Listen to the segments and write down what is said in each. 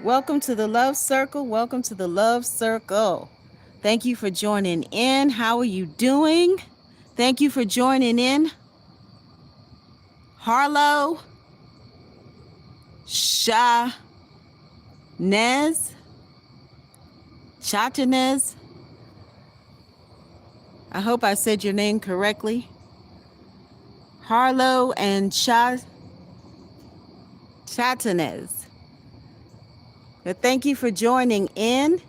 Welcome to the Love Circle. Welcome to the Love Circle. Thank you for joining in. How are you doing? Thank you for joining in. Harlow, Shanez, Chatanez. I hope I said your name correctly. Harlow and Chatanez. But thank you for joining in.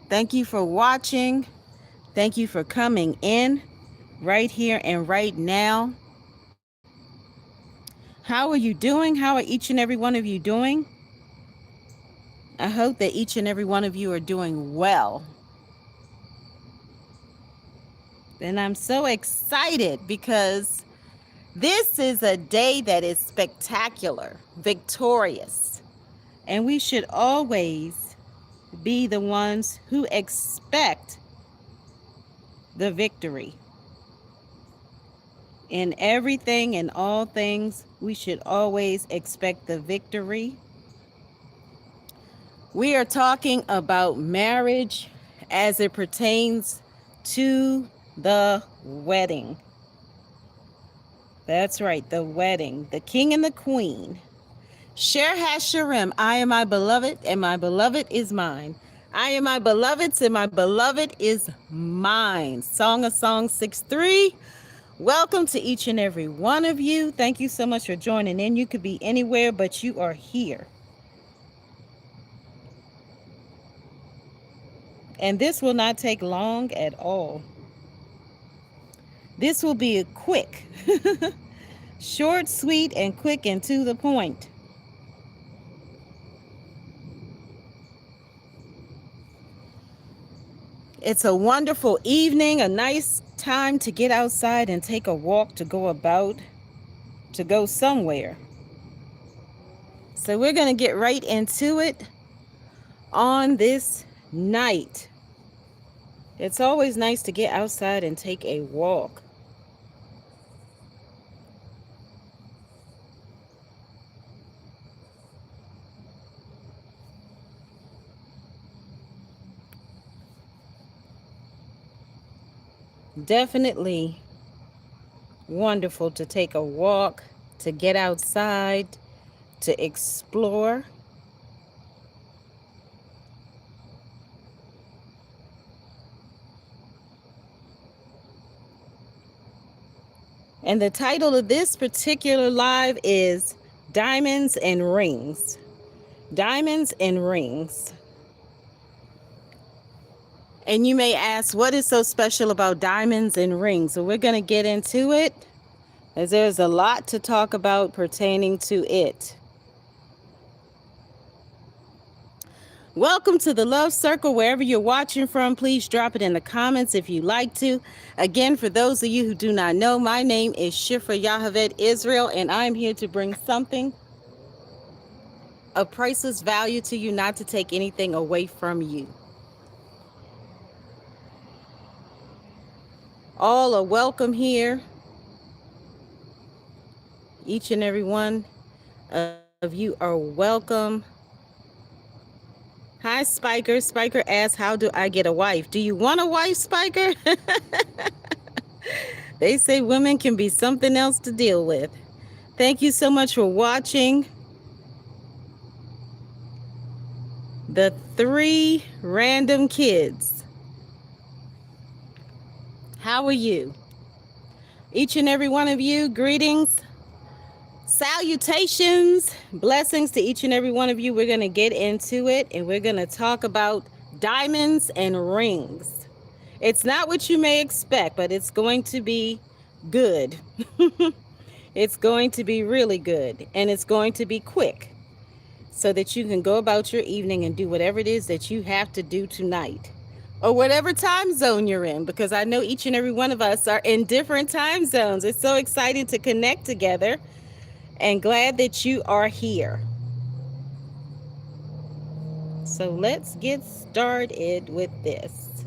Thank you for watching. Thank you for coming in right here and right now. How are you doing? How are each and every one of you doing? I hope that each and every one of you are doing well. And I'm so excited because this is a day that is spectacular, victorious. And we should always be the ones who expect the victory. In everything and all things, we should always expect the victory. We are talking about marriage as it pertains to the wedding. That's right, the wedding, the king and the queen. Sher Hashirim, I am my beloved, and my beloved is mine. I am my beloved's, and my beloved is mine. Song of Songs 6:3. Welcome to each and every one of you. Thank you so much for joining in. You could be anywhere, but you are here. And this will not take long at all. This will be a quick, short, sweet, and quick and to the point. It's a wonderful evening, a nice time to get outside and take a walk, to go somewhere. So we're going to get right into it on this night. It's always nice to get outside and take a walk. Definitely wonderful to take a walk, to get outside, to explore. And the title of this particular live is Diamonds and Rings. Diamonds and Rings. And you may ask, what is so special about diamonds and rings? So we're going to get into it, as there's a lot to talk about pertaining to it. Welcome to the Love Circle. Wherever you're watching from, please drop it in the comments if you'd like to. Again, for those of you who do not know, my name is Shifrah Yocheved Israel, and I'm here to bring something of priceless value to you, not to take anything away from you. All are welcome here. Each and every one of you are welcome. Hi, Spiker. Spiker asks, how do I get a wife? Do you want a wife, Spiker? They say women can be something else to deal with. Thank you so much for watching. The 3 random kids. How are you? Each and every one of you, greetings, salutations, blessings to each and every one of you. We're going to get into it, and we're going to talk about diamonds and rings. It's not what you may expect, but it's going to be good. It's going to be really good, and it's going to be quick so that you can go about your evening and do whatever it is that you have to do tonight, or whatever time zone you're in, because I know each and every one of us are in different time zones. It's so exciting to connect together, and glad that you are here. So let's get started with this.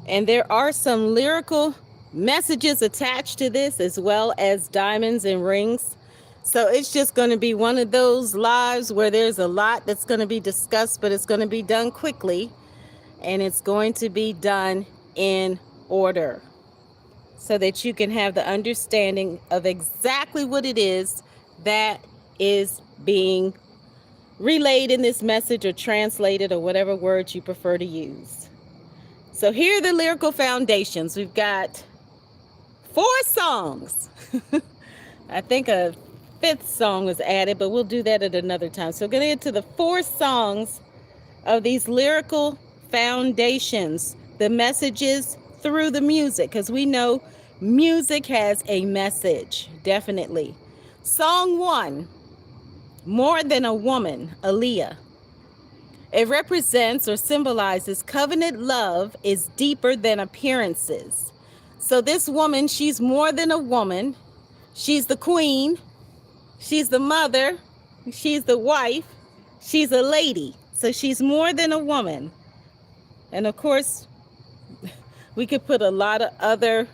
And there are some lyrical messages attached to this, as well as diamonds and rings. So it's just going to be one of those lives where there's a lot that's going to be discussed, but it's going to be done quickly, and it's going to be done in order so that you can have the understanding of exactly what it is that is being relayed in this message, or translated, or whatever words you prefer to use. So here are the lyrical foundations. We've got 4 songs. I think a 5th song was added, but we'll do that at another time. So we're going to get to the 4 songs of these lyrical foundations, the messages through the music, because we know music has a message, definitely. Song 1, More Than a Woman, Aaliyah. It represents or symbolizes covenant love is deeper than appearances. So this woman, she's more than a woman. She's the queen. She's the mother. She's the wife. She's a lady. So she's more than a woman. And of course, we could put a lot of other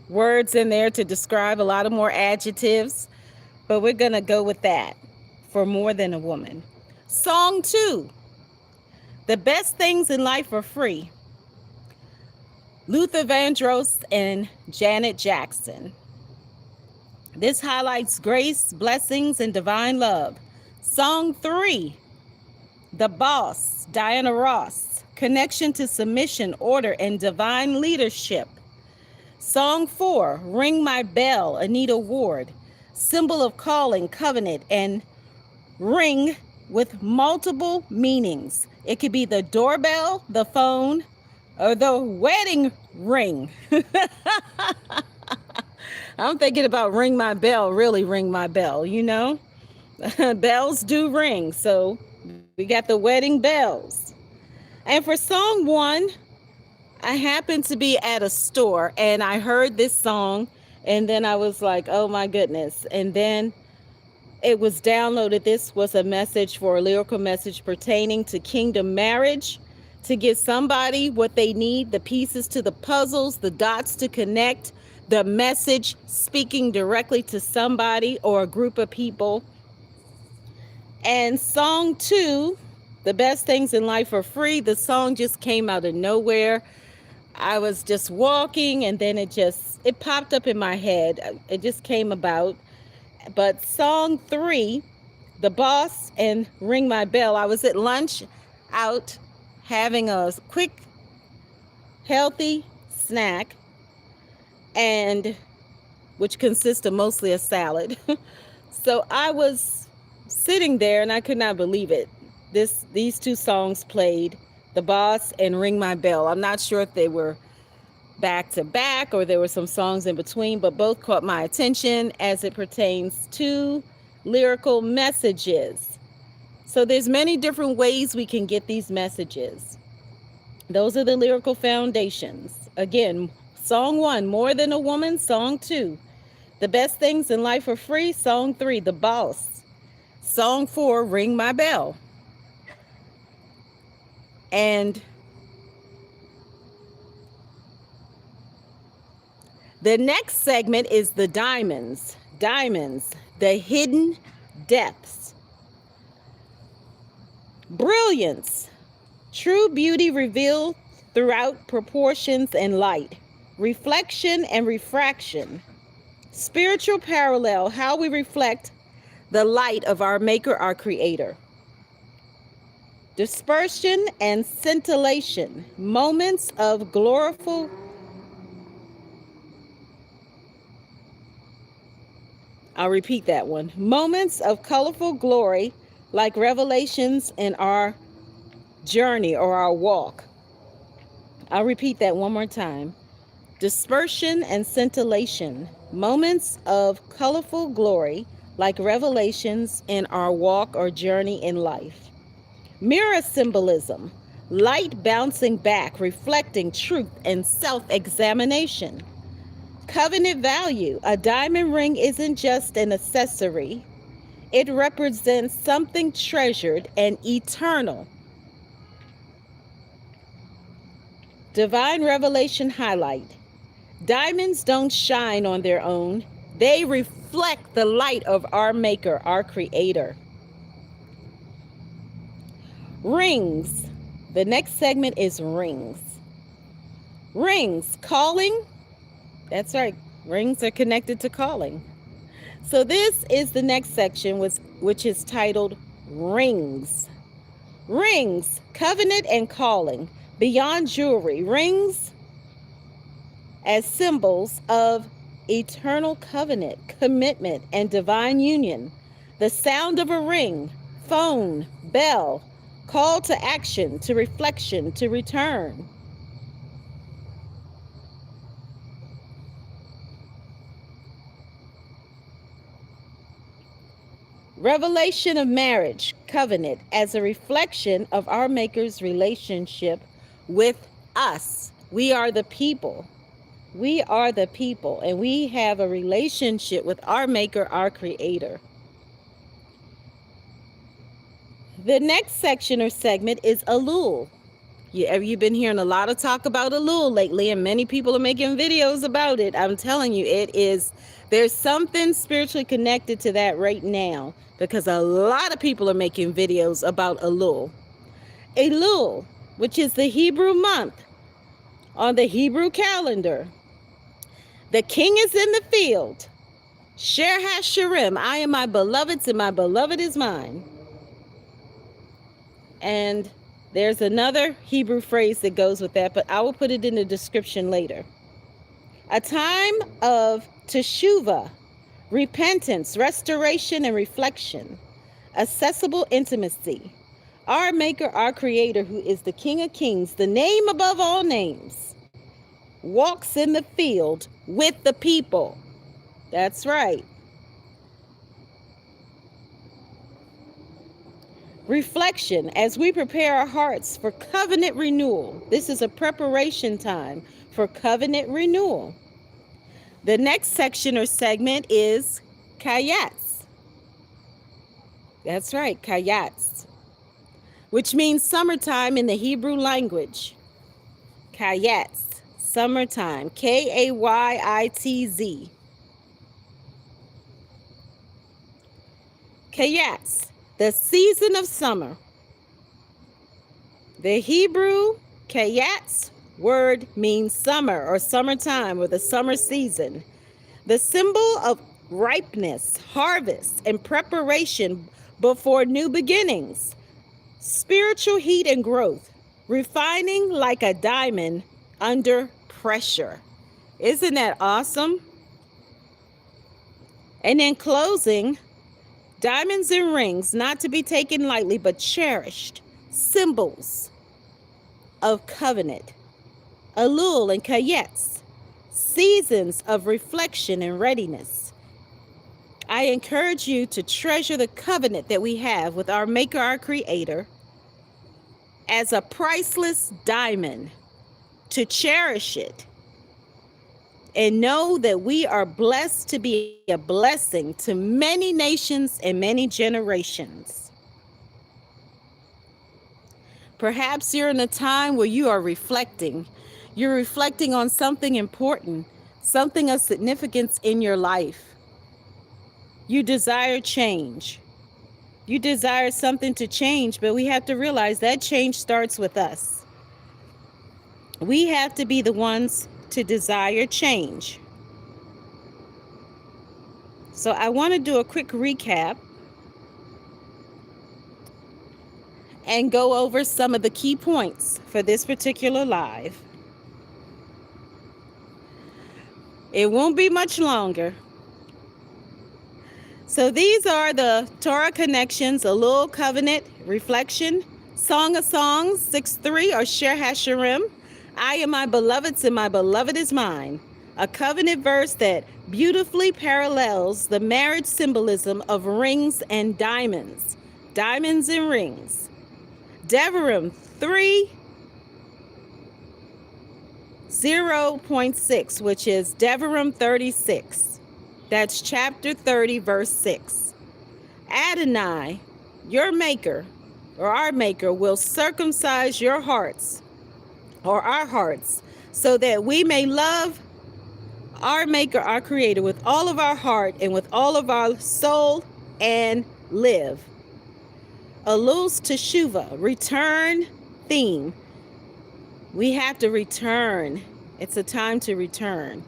words in there to describe, a lot of more adjectives, but we're going to go with that for more than a woman. Song 2, The Best Things in Life Are Free. Luther Vandross and Janet Jackson. This highlights grace, blessings, and divine love. Song 3, The Boss, Diana Ross. Connection to submission, order, and divine leadership. Song 4, Ring My Bell, Anita Ward. Symbol of calling, covenant, and ring with multiple meanings. It could be the doorbell, the phone, or the wedding ring. I'm thinking about ring my bell, really ring my bell, you know? Bells do ring, so we got the wedding bells. And for song 1, I happened to be at a store and I heard this song, and then I was like, oh my goodness. And then it was downloaded. This was a message, for a lyrical message pertaining to kingdom marriage, to give somebody what they need, the pieces to the puzzles, the dots to connect, the message speaking directly to somebody or a group of people. And song 2, The Best Things in Life Are Free. The song just came out of nowhere. I was just walking and then it popped up in my head. It just came about. But song 3, The Boss and Ring My Bell. I was at lunch out having a quick, healthy snack, and which consists of mostly a salad. So I was sitting there and I could not believe it. These 2 songs played, The Boss and Ring My Bell. I'm not sure if they were back to back or there were some songs in between, but both caught my attention as it pertains to lyrical messages. So there's many different ways we can get these messages. Those are the lyrical foundations. Again, song 1, More Than a Woman. Song 2, The Best Things in Life Are Free. Song 3, The Boss. Song 4, Ring My Bell. And the next segment is the diamonds. Diamonds, the hidden depths. Brilliance, true beauty revealed throughout proportions and light. Reflection and refraction. Spiritual parallel, how we reflect the light of our Maker, our Creator. Dispersion and scintillation, moments of gloriful. I'll repeat that one. Moments of colorful glory, like revelations in our journey or our walk. I'll repeat that one more time. Dispersion and scintillation, moments of colorful glory, like revelations in our walk or journey in life. Mirror symbolism, light bouncing back, reflecting truth and self-examination. Covenant value, a diamond ring isn't just an accessory. It represents something treasured and eternal. Divine revelation highlight. Diamonds don't shine on their own. They reflect the light of our Maker, our Creator. Rings. The next segment is rings. Rings, calling. That's right. Rings are connected to calling. So this is the next section, which is titled Rings. Rings, covenant and calling. Beyond jewelry, rings as symbols of eternal covenant, commitment, and divine union. The sound of a ring, phone, bell, call to action, to reflection, to return. Revelation of marriage, covenant, as a reflection of our Maker's relationship with us. We are the people. We are the people, and we have a relationship with our Maker, our Creator. The next section or segment is Elul. You've been hearing a lot of talk about Elul lately, and many people are making videos about it. I'm telling you, there's something spiritually connected to that right now, because a lot of people are making videos about Elul. Elul, which is the Hebrew month on the Hebrew calendar. The king is in the field. Shirah, I am my beloved's and my beloved is mine. And there's another Hebrew phrase that goes with that, but I will put it in the description later. A time of teshuvah, repentance, restoration, and reflection. Accessible intimacy. Our Maker, our Creator, who is the King of Kings, the name above all names, walks in the field with the people. That's right. Reflection, as we prepare our hearts for covenant renewal. This is a preparation time for covenant renewal. The next section or segment is Kayatz. That's right, Kayatz, which means summertime in the Hebrew language. Kayatz, summertime, Kayitz. Kayatz, the season of summer. The Hebrew Kayatz word means summer or summertime or the summer season. The symbol of ripeness, harvest, and preparation before new beginnings. Spiritual heat and growth, refining like a diamond under pressure. Isn't that awesome? And in closing, diamonds and rings, not to be taken lightly, but cherished, symbols of covenant. Elul and Kayetz, seasons of reflection and readiness. I encourage you to treasure the covenant that we have with our Maker, our Creator, as a priceless diamond, to cherish it and know that we are blessed to be a blessing to many nations and many generations. Perhaps you're in a time where you are reflecting. You're reflecting on something important, something of significance in your life. You desire change. You desire something to change, but we have to realize that change starts with us. We have to be the ones to desire change. So I want to do a quick recap and go over some of the key points for this particular live. It won't be much longer. So these are the Torah connections, Elul, covenant, reflection, Song of Songs, 6:3, or Shir HaShirim. I am my beloved's and my beloved is mine. A covenant verse that beautifully parallels the marriage symbolism of rings and diamonds. Diamonds and rings. Devarim 3:0.6, which is Devarim 36. That's chapter 30, verse 6. Adonai, your Maker, or our Maker, will circumcise your hearts, or our hearts, so that we may love our Maker, our Creator, with all of our heart and with all of our soul, and live. Elul's Teshuvah, return theme. We have to return. It's a time to return.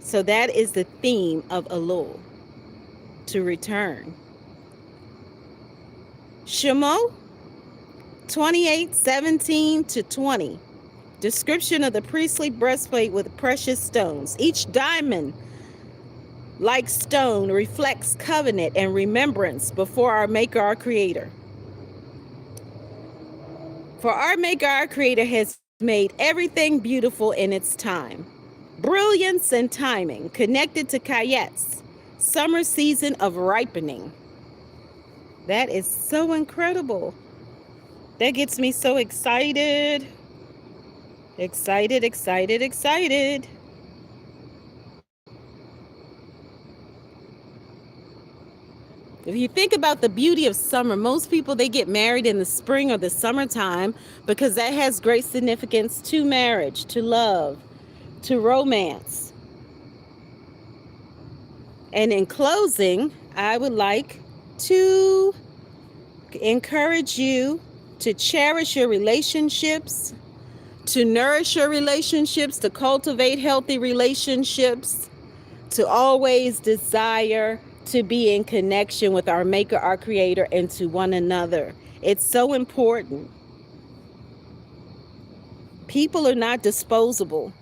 So that is the theme of Elul, to return. Shemo 28:17-20. Description of the priestly breastplate with precious stones. Each diamond like stone reflects covenant and remembrance before our Maker, our Creator. For our Maker, our Creator has made everything beautiful in its time. Brilliance and timing connected to Kayetz, summer season of ripening. That is so incredible. That gets me so excited. Excited, excited, excited. If you think about the beauty of summer, most people, they get married in the spring or the summertime because that has great significance to marriage, to love, to romance. And in closing, I would like to encourage you to cherish your relationships, to nourish your relationships, to cultivate healthy relationships, to always desire to be in connection with our Maker, our Creator, and to one another. It's so important. People are not disposable.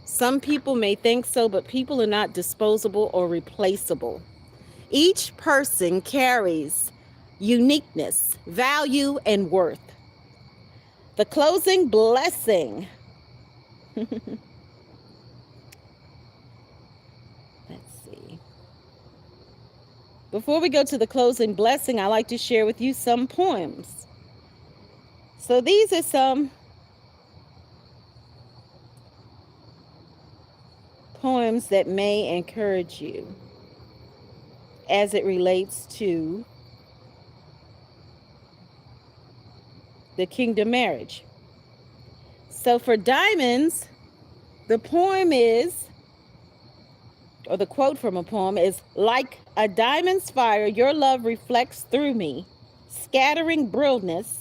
Some people may think so, but people are not disposable or replaceable. Each person carries uniqueness, value, and worth. The closing blessing. Let's see. Before we go to the closing blessing, I'd like to share with you some poems. So these are some poems that may encourage you as it relates to the kingdom marriage. So for diamonds, the poem is, or the quote from a poem is, like a diamond's fire, your love reflects through me, scattering brilliance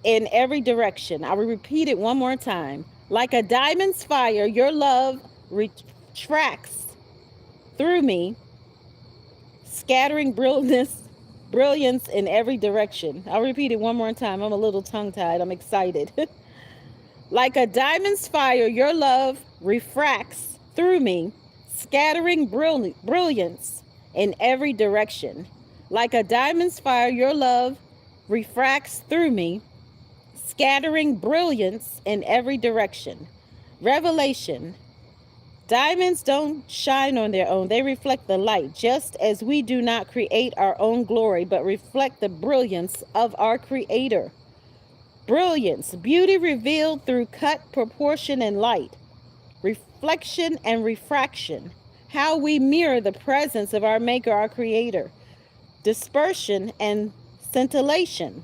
in every direction. I will repeat it one more time. Like a diamond's fire, your love retracts through me, scattering brilliance in every direction. I'll repeat it one more time. I'm a little tongue-tied. I'm excited. Like a diamond's fire, your love refracts through me, scattering brilliance in every direction. Like a diamond's fire, your love refracts through me, scattering brilliance in every direction. Revelation. Diamonds don't shine on their own. They reflect the light, just as we do not create our own glory, but reflect the brilliance of our Creator. Brilliance, beauty revealed through cut, proportion, and light. Reflection and refraction, how we mirror the presence of our Maker, our Creator. Dispersion and scintillation,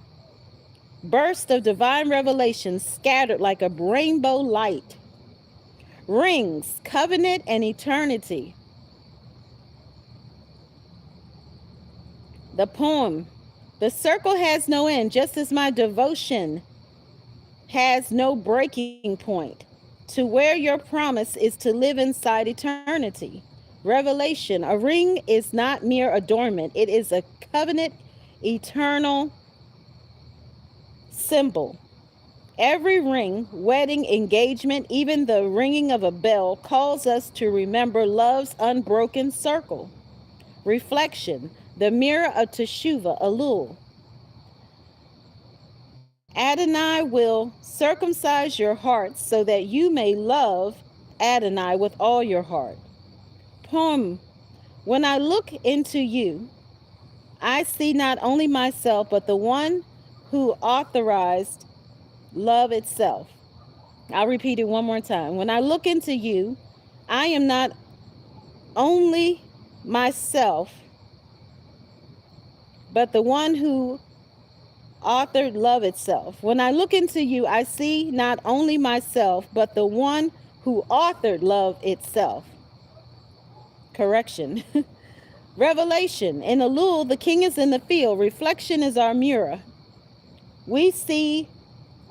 burst of divine revelation scattered like a rainbow light. Rings, covenant and eternity. The poem, the circle has no end, just as my devotion has no breaking point. To where your promise is to live inside eternity. Revelation, a ring is not mere adornment. It is a covenant, eternal symbol. Every ring, wedding, engagement, even the ringing of a bell calls us to remember love's unbroken circle. Reflection, the mirror of Teshuvah, Elul. Adonai will circumcise your hearts so that you may love Adonai with all your heart. Poem, when I look into you, I see not only myself, but the one who authorized love itself. I'll repeat it one more time. When I look into you, I am not only myself, but the one who authored love itself. When I look into you, I see not only myself, but the one who authored love itself. Correction. Revelation. In Elul, the king is in the field. Reflection is our mirror. We see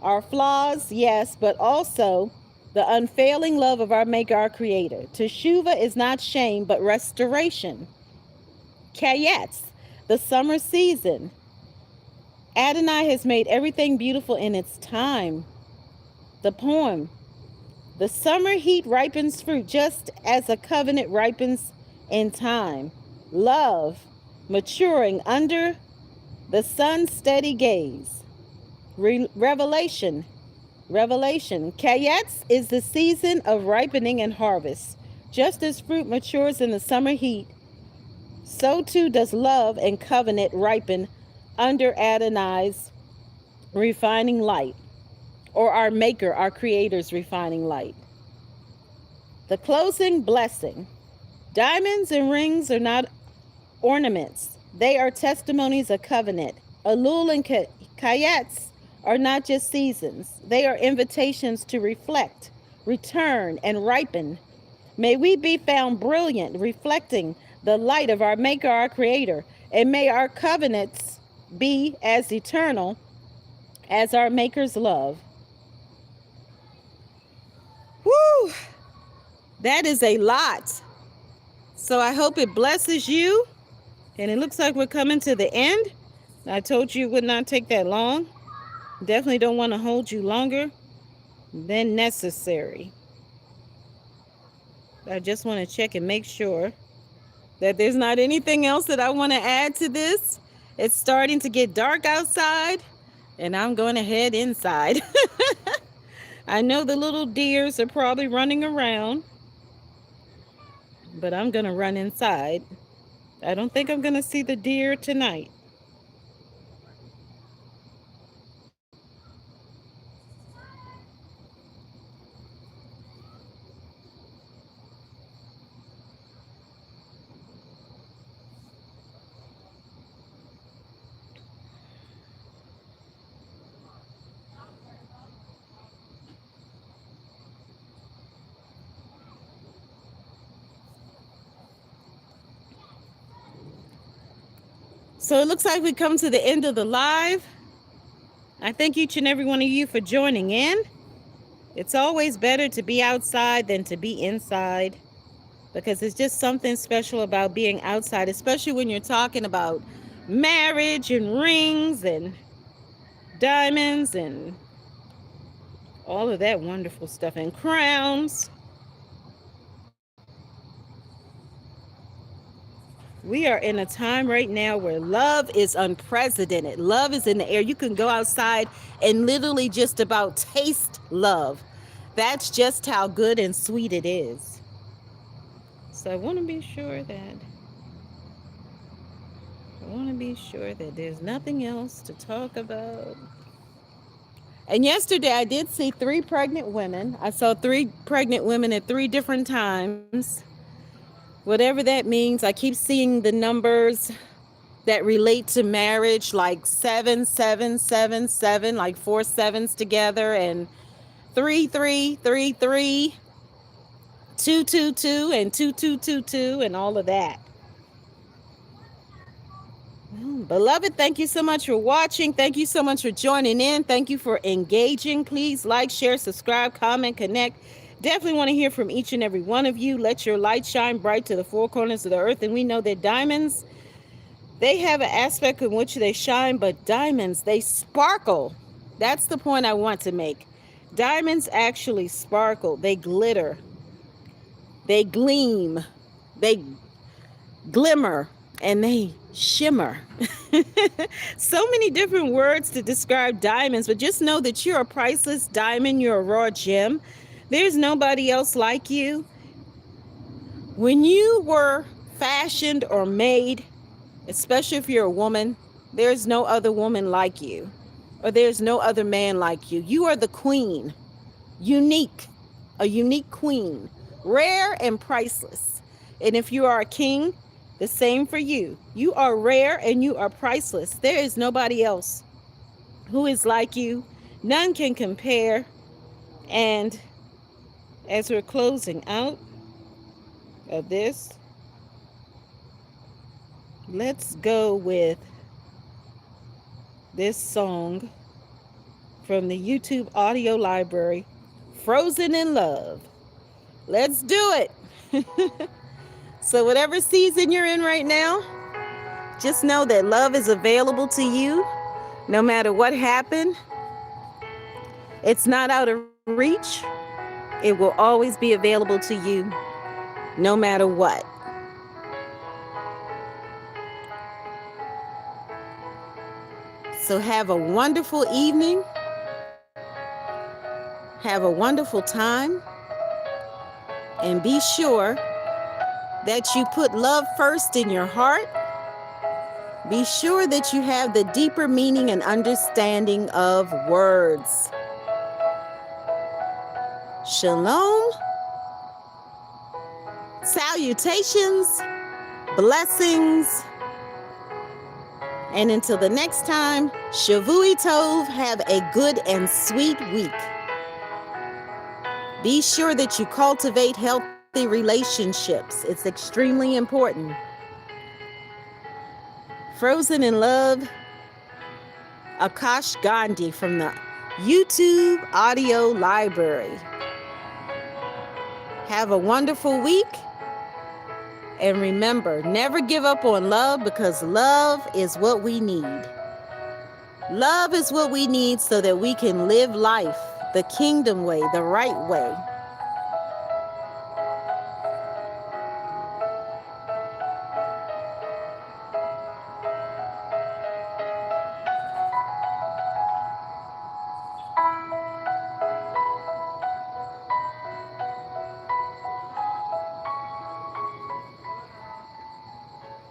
our flaws, yes, but also the unfailing love of our Maker, our Creator. Teshuvah is not shame, but restoration. Kayetz, the summer season. Adonai has made everything beautiful in its time. The poem. The summer heat ripens fruit just as a covenant ripens in time. Love, maturing under the sun's steady gaze. Revelation. Kayetz is the season of ripening and harvest. Just as fruit matures in the summer heat, so too does love and covenant ripen under Adonai's refining light, or our Maker, our Creator's refining light. The closing blessing. Diamonds and rings are not ornaments. They are testimonies of covenant. Elul and Kayetz are not just seasons. They are invitations to reflect, return, and ripen. May we be found brilliant, reflecting the light of our Maker, our Creator, and may our covenants be as eternal as our Maker's love. Woo! That is a lot. So I hope it blesses you. And it looks like we're coming to the end. I told you it would not take that long. Definitely don't want to hold you longer than necessary. I just want to check and make sure that there's not anything else that I want to add to this. It's starting to get dark outside, and I'm going to head inside. I know the little deers are probably running around, but I'm going to run inside. I don't think I'm going to see the deer tonight. So it looks like we come to the end of the live. I thank each and every one of you for joining in. It's always better to be outside than to be inside, because it's just something special about being outside, especially when you're talking about marriage and rings and diamonds and all of that wonderful stuff, and crowns. We are in a time right now where love is unprecedented. Love is in the air. You can go outside and literally just about taste love. That's just how good and sweet it is. So I want to be sure that there's nothing else to talk about. And yesterday I did see 3 pregnant women. I saw 3 pregnant women at 3 different times. Whatever that means, I keep seeing the numbers that relate to marriage, like 7777, like 4 sevens together, and 3333, 222, and 2222, and all of that. Beloved, thank you so much for watching. Thank you so much for joining in. Thank you for engaging. Please like, share, subscribe, comment, connect. Definitely want to hear from each and every one of you. Let your light shine bright to the 4 corners of the earth. And we know that diamonds, they have an aspect in which they shine, but diamonds, they sparkle. That's the point I want to make. Diamonds actually sparkle. They glitter. They gleam. They glimmer. And they shimmer. So many different words to describe diamonds, but just know that you're a priceless diamond. You're a raw gem. There's nobody else like you. When you were fashioned or made, especially if you're a woman, there's no other woman like you, or there's no other man like you. You are the queen, unique, a unique queen, rare and priceless. And if you are a king, the same for you. You are rare and you are priceless. There is nobody else who is like you. None can compare. And as we're closing out of this, let's go with this song from the YouTube audio library, Frozen in Love. Let's do it. So whatever season you're in right now, just know that love is available to you no matter what happened. It's not out of reach. It will always be available to you no matter what. So have a wonderful evening. Have a wonderful time. And be sure that you put love first in your heart. Be sure that you have the deeper meaning and understanding of words. Shalom. Salutations. Blessings. And until the next time, Shavui Tov, have a good and sweet week. Be sure that you cultivate healthy relationships. It's extremely important. Frozen in Love, AKAASH GHANDI from the YouTube audio library. Have a wonderful week. And remember, never give up on love, because love is what we need. Love is what we need so that we can live life the kingdom way, the right way.